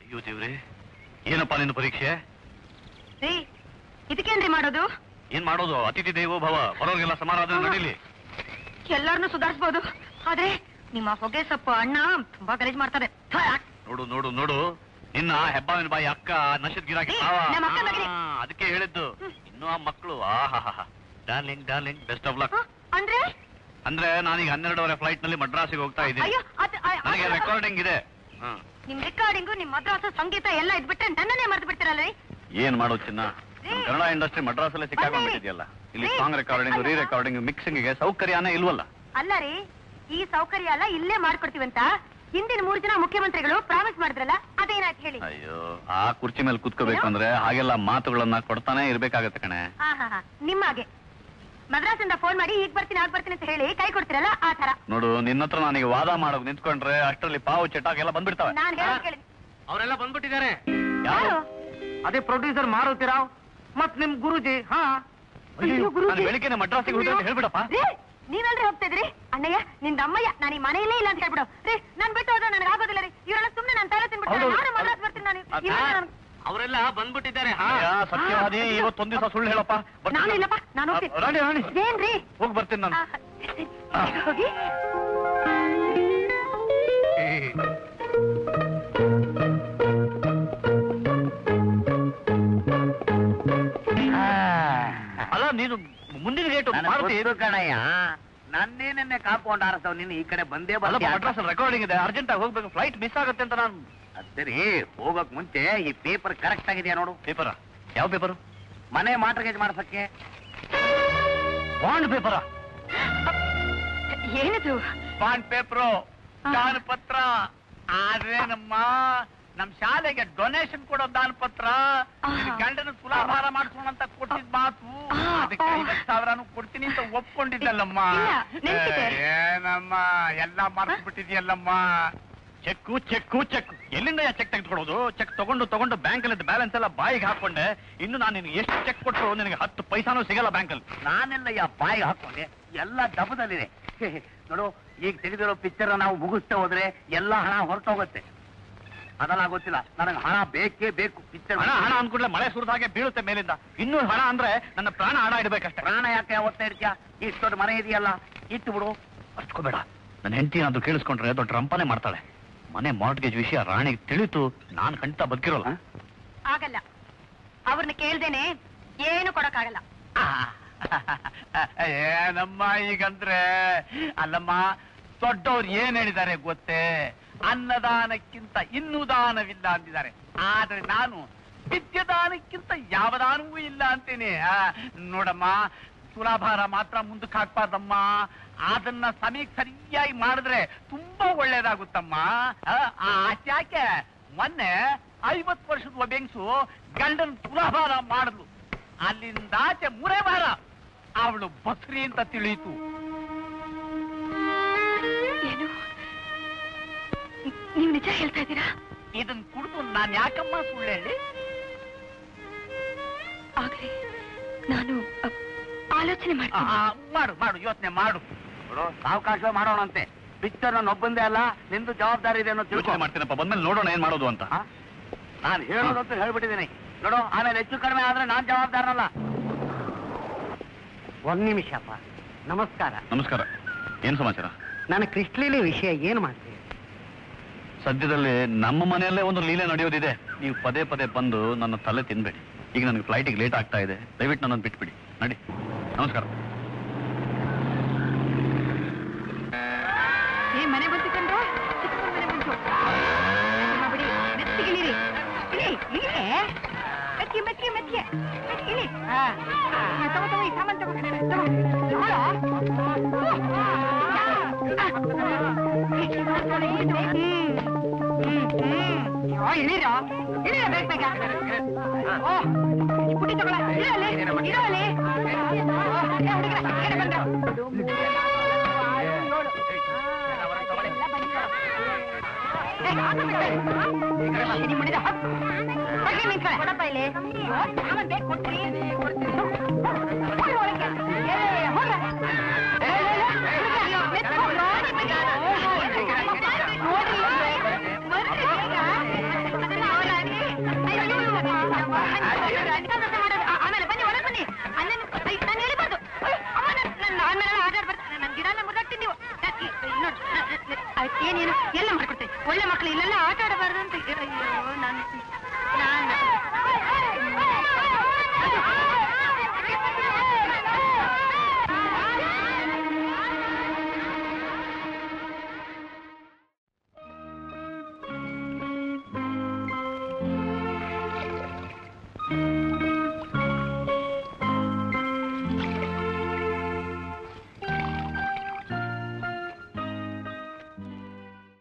ಅಯ್ಯೋ ದೇವ್ರೆ, ಏನಪ್ಪ ನಿನ್ನ ಪರೀಕ್ಷೆ? ಇದಕ್ಕೇನ್ರಿ ಮಾಡೋದು? ಏನ್ ಮಾಡೋದು? ಅತಿಥಿ ದೇವೋ ಭವ, ಬರೋರಿಗೆಲ್ಲ ಸಮಾರಾಧನೆ ನಡೀಲಿ. ಎಲ್ಲಾರನ್ನು ಸುಧಾರಿಸಬಹುದು, ಆದ್ರೆ ನಿಮ್ಮ ಹೊಗೆ ಸೊಪ್ಪು ಅಣ್ಣ ತುಂಬಾ ಗಲೀಜ್ ಮಾಡ್ತಾರೆ. ನೋಡು ನೋಡು ನೋಡು, ನಿನ್ನ ಹೆಬ್ಬಾವಿನ ಬಾಯಿ ಅಕ್ಕ ನಶದ್ ಗಿರಾಕಿ ಅದಕ್ಕೆ ಹೇಳಿದ್ದು. ಇನ್ನು ಆ ಮಕ್ಕಳು ಆಹಾ darling darling best of luck. ಅಂದ್ರೆ ನಾನೀಗ 12:30 ಫ್ಲೈಟ್ ನಲ್ಲಿ ಮಡ್ರಾಸಿಗೆ ಹೋಗ್ತಾ ಇದ್ದೀನಿ. ನನಗೆ ರೆಕಾರ್ಡಿಂಗ್ ಇದೆ. ನಿಮ್ ರೆಕಾರ್ಡಿಂಗು, ನಿಮ್ ಮದ್ರಾಸ ಸಂಗೀತ ಎಲ್ಲ ಇದ್ಬಿಟ್ರೆ ನನ್ನನ್ನೇ ಮರ್ತು ಬಿಡ್ತೀರಲ್ರಿ. ಏನ್ ಮಾಡೋದು ಚಿನ್ನ, ಕನ್ನಡ ಇಂಡಸ್ಟ್ರಿ ಮಡ್ರಾಸಲ್ಲೇ ಸಿಕ್ಕಾಕೊಂಡ್ಬಿಟ್ಟಿದೆಯಲ್ಲ. ಇಲ್ಲಿ song recording, re recording, mixing ಸೌಕರ್ಯನೇ ಇಲ್ವಲ್ಲ. ಅಲ್ಲ ರೀ, ಈ ಸೌಕರ್ಯ ಎಲ್ಲ ಇಲ್ಲೇ ಮಾಡ್ಕೊಡ್ತೀವಂತ ಹಿಂದಿನ 3 ಜನ ಮುಖ್ಯಮಂತ್ರಿಗಳು ಪ್ರಾಮಿಸ್ ಮಾಡಿದ್ರಲ್ಲ, ಅದೇನಾಯ್ತು ಹೇಳಿ? ಅಯ್ಯೋ, ಆ ಕುರ್ಚಿ ಮೇಲೆ ಕೂತ್ಕೋಬೇಕಂದ್ರೆ ಹಾಗೆಲ್ಲ ಮಾತುಗಳನ್ನ ಕೊಡ್ತಾನೆ ಇರ್ಬೇಕಾಗತ್ತೆ ಕಣೆ. ನಿಮ್ಮಾಗೆ ಮದ್ರಾಸಿಂದ ಫೋನ್ ಮಾಡಿ ಈಗ ಬರ್ತೀನಿ ಆಗ ಬರ್ತೀನಿ ಅಂತ ಹೇಳಿ ಕೈ ಕೊಡ್ತಿರಲ್ಲ, ಆ ತರ. ನೋಡು, ನಿನ್ನ ಹತ್ರ ನನಗೆ ವಾದ ಮಾಡೋಕ್ ನಿಂತ್ಕೊಂಡ್ರೆ ಅಷ್ಟರಲ್ಲಿ ಪಾವು ಚಟಾಕ್ ಎಲ್ಲ ಬಂದ್ಬಿಡ್ತಾವೆ. ನಾನು ಹೇಳೋದು ಕೇಳಿ. ಅವರೆಲ್ಲ ಬಂದ್ಬಿಟ್ಟಿದ್ದಾರೆ. ಯಾರು? ಅದೇ ಪ್ರೊಡ್ಯೂಸರ್ ಮಾರುತಿ ರಾವ್ ಮತ್ ನಿಮ್ ಗುರುಜಿ. ಬೆಳಿಗ್ಗೆ ಮಡ್ರಾಸಿಗೆ ಹೋಗಿ ಅಂತ ಹೇಳ್ಬಿಡಪ್ಪ. ನೀವೆಲ್ರಿ ಹೋಗ್ತಿದ್ರಿ? ಅಣ್ಣಯ್ಯ, ನಿಂದ ಅಮ್ಮಯ್ಯ, ನಾನು ಈ ಮನೆಯಲ್ಲೇ ಇಲ್ಲ ಅಂತ ಹೇಳ್ಬಿಡು ರೀ. ನಾನ್ ಬಿಟ್ಟು ಹೋದ್ರೆ ನನಗೆ ಆಗೋದಿಲ್ಲ ರೀ. ಇವರೆಲ್ಲ ಸುಮ್ಮನೆ ನಾನು ತಲೆ ತಿನ್ಬಿಡ್ತಾರೆ. ನಾನು ಮದ್ರಾಸ್ ಬರ್ತೀನಿ. ನಾನು ಅವರೆಲ್ಲ ಬಂದ್ಬಿಟ್ಟಿದ್ದಾರೆ. ಸತ್ಯವಾದಿ, ಇವತ್ತೊಂದ್ ದಿವಸ ಸುಳ್ಳು ಹೇಳಪ್ಪ. ನಾನು ಇಲ್ಲಪ್ಪ, ನಾನು ರಾಣಿ ರಾಣಿ ಏನ್ರಿ ಹೋಗಿ ಬರ್ತೀನಿ ನಾನು. ಹೋಗಿ. ಅಲ್ಲ, ನೀನು ಮುಂದಿನ ಗೇಟು ಕಣಯ್ಯ, ನನ್ನೇನೆ ಕಾಂಪೌಂಡ್ ಆರಿಸ್ತವ್. ನೀನು ಈ ಕಡೆ ಬಂದೇ ಮಡ್ರಾಸ್ ರೆಕಾರ್ಡಿಂಗ್ ಇದೆ, ಅರ್ಜೆಂಟ್ ಆಗಿ ಹೋಗ್ಬೇಕು, ಫ್ಲೈಟ್ ಮಿಸ್ ಆಗುತ್ತೆ ಅಂತ ನಾನು. ಸರಿ, ಹೋಗಕ್ ಮುಂಚೆ ಈ ಪೇಪರ್ ಕರೆಕ್ಟ್ ಆಗಿದೆಯಾ ನೋಡು. ಪೇಪರ? ಯಾವ ಪೇಪರು? ಮನೆ ಮಾರ್ಗೇಜ್ ಮಾಡ್ಸಕ್ಕೆ ಬಾಂಡ್ ಪೇಪರ? ಏನಿದು? ಬಾಂಡ್ ಪೇಪರು, ದಾನ ಪತ್ರ. ಆದ್ರೆ ನಮ್ ಶಾಲೆಗೆ ಡೊನೇಷನ್ ಕೊಡೋ ದಾನ ಪತ್ರ. ಗಂಡನ ತುಲಾಭಾರ ಮಾಡ್ಸೋಣ ಅಂತ ಕೊಟ್ಟಿದ್ ಮಾತು, ಅದಕ್ಕೆ 50,000 ಕೊಡ್ತೀನಿ ಅಂತ ಒಪ್ಕೊಂಡಿದ್ದಲ್ಲಮ್ಮ. ಏನಮ್ಮ ಎಲ್ಲ ಮರ್ಸ್ಬಿಟ್ಟಿದ್ಯಲ್ಲಮ್ಮ. ಚೆಕ್ಕು ಚೆಕ್ಕು ಚೆಕ್ ಎಲ್ಲಿಂದ ಚೆಕ್ ತೆಗೆದುಕೊಳ್ಳೋದು? ಚೆಕ್ ತಗೊಂಡು ಬ್ಯಾಂಕಲ್ಲಿ ಬ್ಯಾಲೆನ್ಸ್ ಎಲ್ಲ ಬಾಯಿಗೆ ಹಾಕೊಂಡೆ. ಇನ್ನು ನಾನು ನಿನ್ಗೆ ಎಷ್ಟು ಚೆಕ್ ಕೊಟ್ಟರು ನಿನಗೆ 10 ಪೈಸಾನೂ ಸಿಗಲ್ಲ ಬ್ಯಾಂಕಲ್ಲಿ. ನಾನೆಲ್ಲ ಬಾಯಿಗೆ ಹಾಕೊಂಡೆ, ಎಲ್ಲ ಡಬ್ಬದಲ್ಲಿದೆ ನೋಡು. ಈಗ ತೆಗೆದಿರೋ ಪಿಕ್ಚರ್ ನಾವು ಮುಗಿಸ್ತಾ ಹೋದ್ರೆ ಎಲ್ಲ ಹಣ ಹೊರಟೋಗುತ್ತೆ. ಅದೆಲ್ಲ ಗೊತ್ತಿಲ್ಲ, ನನಗೆ ಹಣ ಬೇಕೇ ಬೇಕು. ಪಿಕ್ಚರ್ ಹಣ ಹಣ ಅಂದ್ಕೂಡ್ಲೆ ಮಳೆ ಸುರಿದ ಹಾಗೆ ಬೀಳುತ್ತೆ ಮೇಲಿಂದ. ಇನ್ನೂ ಹಣ ಅಂದ್ರೆ ನನ್ನ ಪ್ರಾಣ ಹಣ ಇಡಬೇಕಷ್ಟೇ. ಪ್ರಾಣ ಯಾಕೆ ಯಾವತ್ತ ಇರ್ತೀಯ? ಇಷ್ಟು ದೊಡ್ಡ ಮನೆ ಇದೆಯಲ್ಲ, ಇಟ್ಟು ಬಿಡು. ಅಷ್ಟಕೋಬೇಡ. ನನ್ನ ಹೆಂಡತಿ ಅದು ಕೇಳಿಸ್ಕೊಂಡ್ರೆ ದೊಡ್ಡ ರಂಪಾನೆ ಮಾಡ್ತಾಳೆ. ಮನೆ ಮಾರ್ಟ್ಗೇಜ್ ವಿಷಯ ರಾಣಿಗೆ ತಿಳಿತು, ನಾನು ಖಂಡಿತ ಬದುಕಿರೋಲ್ಲ. ಆಗಲ್ಲ, ಅವ್ರನ್ನ ಕೇಳ್ದೇನೆ ಏನು ಕೊಡಕ್ಕಾಗಲ್ಲ. ಏನಮ್ಮ ಈಗಂದ್ರೆ? ಅಲ್ಲಮ್ಮ, ದೊಡ್ಡವ್ರು ಏನ್ ಹೇಳಿದ್ದಾರೆ ಗೊತ್ತೇ? ಅನ್ನದಾನಕ್ಕಿಂತ ಇನ್ನೂ ದಾನವಿಲ್ಲ ಅಂದಿದ್ದಾರೆ. ಆದ್ರೆ ನಾನು ವಿದ್ಯದಾನಕ್ಕಿಂತ ಯಾವ ದಾನವೂ ಇಲ್ಲ ಅಂತೇನೆ. ನೋಡಮ್ಮ, ತುಲಾಭಾರ ಮಾತ್ರ ಮುಂದಕ್ಕೆ ಹಾಕ್ಬಾರ್ದಮ್ಮ. ಅದನ್ನ ಸಮಯಕ್ಕೆ ಸರಿಯಾಗಿ ಮಾಡಿದ್ರೆ ತುಂಬಾ ಒಳ್ಳೇದಾಗುತ್ತಮ್ಮ. ಯಾಕೆ ಮೊನ್ನೆ 50 ವರ್ಷದ ಒಬ್ಬೆಂಗ್ಸು ಗಂಡನ ತುಲಾಭಾರ ಮಾಡಿದ್ಲು. ಅಲ್ಲಿಂದಾಚೆ 3 ವಾರ ಅವಳು ಬಸ್ರಿ ಅಂತ ತಿಳಿಯಿತು. ನೀವು ನಿಜ ಹೇಳ್ತಾ ಇದ್ದೀರಾ? ಇದನ್ ಕುಡಿದು ನಾನ್ ಯಾಕಮ್ಮ ಸುಳ್ಳು ಹೇಳಿ? ಆಗ್ಲಿ, ನಾನು ಆಲೋಚನೆ ಮಾಡು ಯೋಚನೆ ಮಾಡು. ಸಾವಕಾಶ ಮಾಡೋಣಂತೆ. ಪಿಕ್ಚರ್ ನಾನು ಒಬ್ಬಂದೇ ಅಲ್ಲ, ನಿಂದು ಜವಾಬ್ದಾರಿ ಇದೆ ಅನ್ನೋ ಯೋಚನೆ ಮಾಡ್ತೀನಪ್ಪ. ಬಂದ್ಮೇಲೆ ನೋಡೋಣ ಏನ್ ಮಾಡೋದು ಅಂತ. ನಾನು ಹೇಳೋದಂತೂ ಹೇಳ್ಬಿಟ್ಟಿದ್ದೀನಿ ನೋಡು. ಆಮೇಲೆ ಹೆಚ್ಚು ಕಡಿಮೆ ಆದ್ರೆ ನಾನ್ ಜವಾಬ್ದಾರನಲ್ಲ. ಒಂದ್ ನಿಮಿಷಪ್ಪ. ನಮಸ್ಕಾರ. ನಮಸ್ಕಾರ. ಏನ್ ಸಮಾಚಾರ? ನನ್ನ ಕೃಷ್ಣಲೀಲೆ ವಿಷಯ ಏನ್ ಮಾಡ್ತೀವಿ? ಸದ್ಯದಲ್ಲಿ ನಮ್ಮ ಮನೆಯಲ್ಲೇ ಒಂದು ಲೀಲೆ ನಡೆಯೋದಿದೆ. ನೀವು ಪದೇ ಪದೇ ಬಂದು ನನ್ನ ತಲೆ ತಿನ್ಬೇಡಿ. ಈಗ ನನಗೆ ಫ್ಲೈಟಿಗೆ ಲೇಟ್ ಆಗ್ತಾ ಇದೆ, ದಯವಿಟ್ಟು ನನ್ನನ್ನು ಬಿಟ್ಬಿಡಿ. ನಡಿ. ನಮಸ್ಕಾರ. ಮನೆ ಬಂತು ಕಂಡ್ರ, ಮನೆ ಬಂತು. ಬಿಡಿ, ಮೆತ್ತಿಗಿಳಿರಿ. ಮೆತ್ತಿ ಮೆತ್ತಿ ಮೆತ್ತಿ ಇಳಿ. ತಗೋ ಈ ಸಾಮಾನು ತಗೋ. ಇಳಿರ ಇಳಿಯ ಬೇಗ ಬೇಗ. ಪುಟ್ಟಿ ತಗೊಳ. ಇರಲಿ ಇರಲಿ. ಹುಡುಗರ ಬಂದ್ರು. ಕೊಡಪ್ಪ ಇಲ್ಲಿ ಸಾಮಾನು ಬೇಕು ಕೊಡ್ತೀರಿ.